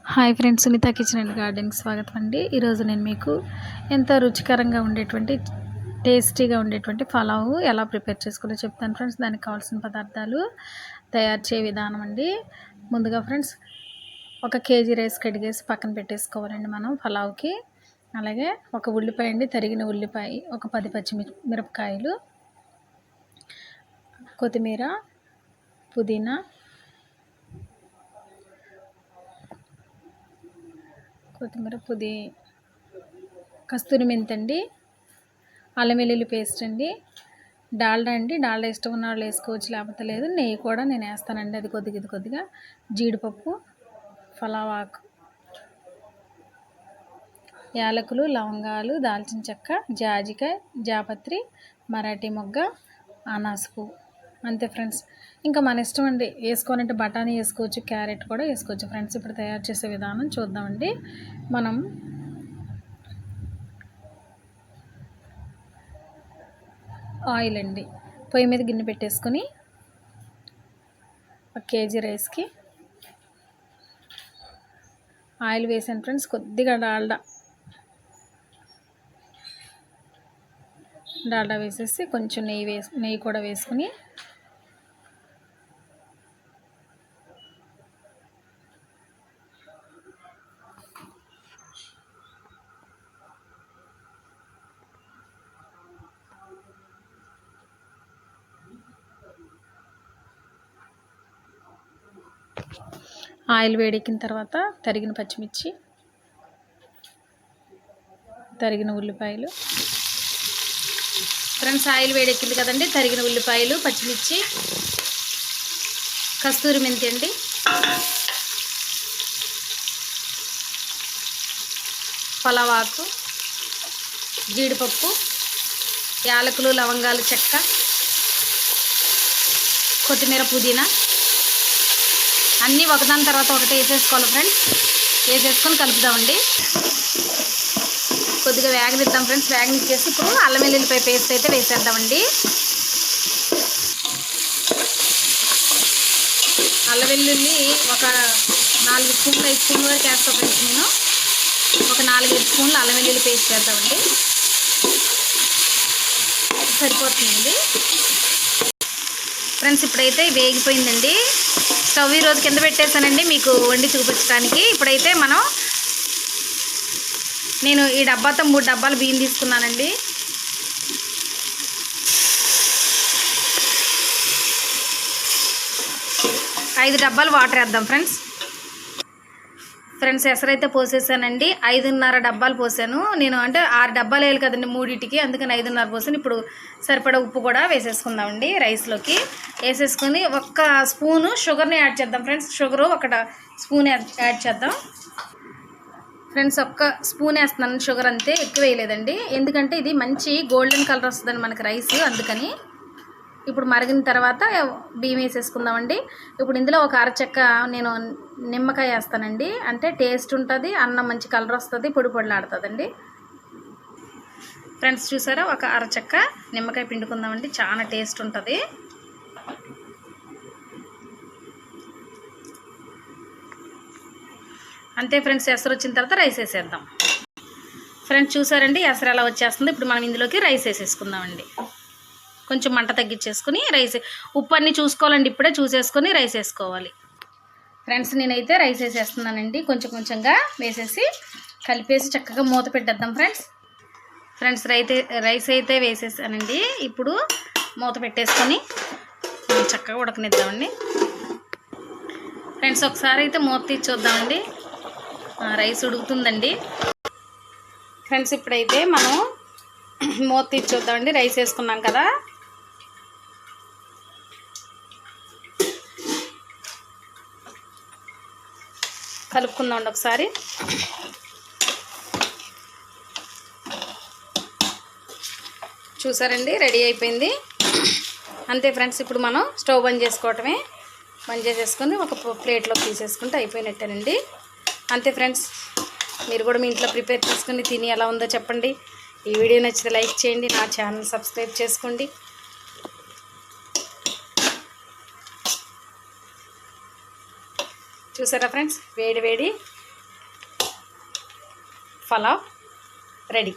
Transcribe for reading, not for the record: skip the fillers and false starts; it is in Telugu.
Hi friends, Sunitha kitchen and గార్డెన్కి స్వాగతం అండి. ఈరోజు నేను మీకు ఎంతో రుచికరంగా ఉండేటువంటి టేస్టీగా ఉండేటువంటి పలావ్ ఎలా ప్రిపేర్ చేసుకోవాలో చెప్తాను ఫ్రెండ్స్. దానికి కావాల్సిన పదార్థాలు, తయారు చేయ విధానం అండి. ముందుగా ఫ్రెండ్స్, 1 కేజీ రైస్ కడిగేసి పక్కన పెట్టేసుకోవాలండి మనం పలావ్కి. అలాగే 1 ఉల్లిపాయ అండి, తరిగిన ఉల్లిపాయ, ఒక 10 పచ్చిమిరపకాయలు, కొత్తిమీర, పుదీనా, కస్తూరి మెంతి అండి, అల్లం వెల్లుల్లి పేస్ట్ అండి, డాల్డా అండి. డాల్డా ఇష్టం ఉన్న వాళ్ళు వేసుకోవచ్చు, లేకపోతే లేదు. నెయ్యి కూడా నేను వేస్తానండి, అది కొద్దిగా. జీడిపప్పు, పలావ్ ఆకు, యాలకులు, లవంగాలు, దాల్చిన చెక్క, జాజికాయ, జాపత్రి, మరాఠీ మొగ్గ, అనాస పువ్వు. అంతే ఫ్రెండ్స్. ఇంకా మన ఇష్టం అండి, వేసుకోవాలంటే బఠానీ వేసుకోవచ్చు, క్యారెట్ కూడా వేసుకోవచ్చు ఫ్రెండ్స్. ఇప్పుడు తయారు చేసే విధానం చూద్దామండి. మనం ఆయిల్ అండి, పొయ్యి మీద గిన్నె పెట్టేసుకొని 1 కేజీ రైస్కి ఆయిల్ వేసాను ఫ్రెండ్స్. కొద్దిగా డాల్డా వేసేసి కొంచెం నెయ్యి కూడా వేసుకుని ఆయిల్ వేడెక్కిన తర్వాత తరిగిన పచ్చిమిర్చి, తరిగిన ఉల్లిపాయలు ఫ్రెండ్స్. ఆయిల్ వేడెక్కింది కదండి, తరిగిన ఉల్లిపాయలు, పచ్చిమిర్చి, కస్తూరి మెంతి అండి, పలావ్ ఆకు, జీడిపప్పు, యాలకులు, లవంగాలు, చెక్క, కొత్తిమీర, పుదీనా అన్నీ ఒకదాని తర్వాత ఒకటి వేసేసుకోవాలి ఫ్రెండ్స్. వేసేసుకొని కలుపుదామండి. కొద్దిగా వేగనిద్దాం ఫ్రెండ్స్. వేగనిచ్చేసి ఇప్పుడు అల్లం వెల్లుల్లిపాయ పేస్ట్ అయితే వేసేద్దామండి. అల్లం వెల్లుల్లి ఒక 4 స్పూన్లు 5 స్పూన్ల వరకు వేస్తాం ఫ్రెండ్స్. నేను ఒక 4-5 స్పూన్లు అల్లం వెల్లుల్లి పేస్ట్ వేద్దామండి, సరిపోతుందండి ఫ్రెండ్స్. ఇప్పుడైతే వేగిపోయిందండి. స్టవ్ ఈరోజు కింద పెట్టేశానండి మీకు వండి చూపించడానికి. ఇప్పుడైతే నేను ఈ డబ్బాతో 3 డబ్బాలు బియ్యం తీసుకున్నానండి. ఐదు డబ్బాలు వాటర్ వేద్దాం ఫ్రెండ్స్. ఎసరైతే పోసేసానండి. 5.5 డబ్బాలు పోసాను నేను. అంటే 6 డబ్బాలు వేయాలి కదండి మూడింటికి, అందుకని 5.5 పోసాను. ఇప్పుడు సరిపడా ఉప్పు కూడా వేసేసుకుందామండి. రైస్లోకి వేసేసుకొని 1 స్పూను షుగర్ని యాడ్ చేద్దాం ఫ్రెండ్స్. షుగరు 1 స్పూన్ యాడ్ చేద్దాం ఫ్రెండ్స్. 1 స్పూన్ వేస్తున్నాను షుగర్, అంతే, ఎక్కువ వేయలేదండి. ఎందుకంటే ఇది మంచి గోల్డెన్ కలర్ వస్తుందండి మనకి రైస్, అందుకని. ఇప్పుడు మరిగిన తర్వాత బియ్యం వేసేసుకుందామండి. ఇప్పుడు ఇందులో 1 అరచెక్క నేను నిమ్మకాయ వేస్తానండి. అంటే టేస్ట్ ఉంటుంది, అన్నం మంచి కలర్ వస్తుంది, పొడి పొడిలాడుతుందండి ఫ్రెండ్స్. చూసారా, 1 అరచెక్క నిమ్మకాయ పిండుకుందామండి, చాలా టేస్ట్ ఉంటుంది. అంతే ఫ్రెండ్స్. ఎసరు వచ్చిన తర్వాత రైస్ వేసేద్దాం ఫ్రెండ్స్. చూసారండి ఎసరు ఎలా వచ్చేస్తుంది. ఇప్పుడు మనం ఇందులోకి రైస్ వేసేసుకుందామండి. కొంచెం మంట తగ్గించేసుకుని ఉప్పు అన్నీ చూసుకోవాలండి, ఇప్పుడే చూసేసుకొని రైస్ వేసుకోవాలి ఫ్రెండ్స్. నేనైతే రైస్ వేసేస్తున్నానండి, కొంచెంగా వేసేసి కలిపేసి చక్కగా మూత పెట్టేద్దాం ఫ్రెండ్స్. రైస్ అయితే వేసేసానండి. ఇప్పుడు మూత పెట్టేసుకొని చక్కగా ఉడకనిద్దామండి ఫ్రెండ్స్. ఒకసారి అయితే మూత తీసి చూద్దామండి. రైస్ ఉడుకుతుందండి ఫ్రెండ్స్. ఇప్పుడైతే మనం మూత తీసి చూద్దామండి. రైస్ వేసుకున్నాం కదా, కలుపుకుందామండి ఒకసారి. చూసారండి, రెడీ అయిపోయింది. అంతే ఫ్రెండ్స్. ఇప్పుడు మనం స్టవ్ బంద్ చేసుకోవటమే. బంద్ చేసేసుకొని ఒక ప్లేట్లోకి తీసేసుకుంటే అయిపోయినట్టేనండి. అంతే ఫ్రెండ్స్. మీరు కూడా మీ ఇంట్లో ప్రిపేర్ చేసుకుని తిని ఎలా ఉందో చెప్పండి. ఈ వీడియో నచ్చితే లైక్ చేయండి, నా ఛానల్ సబ్స్క్రైబ్ చేసుకోండి. చూసారా ఫ్రెండ్స్, వేడి పలావ్ రెడీ.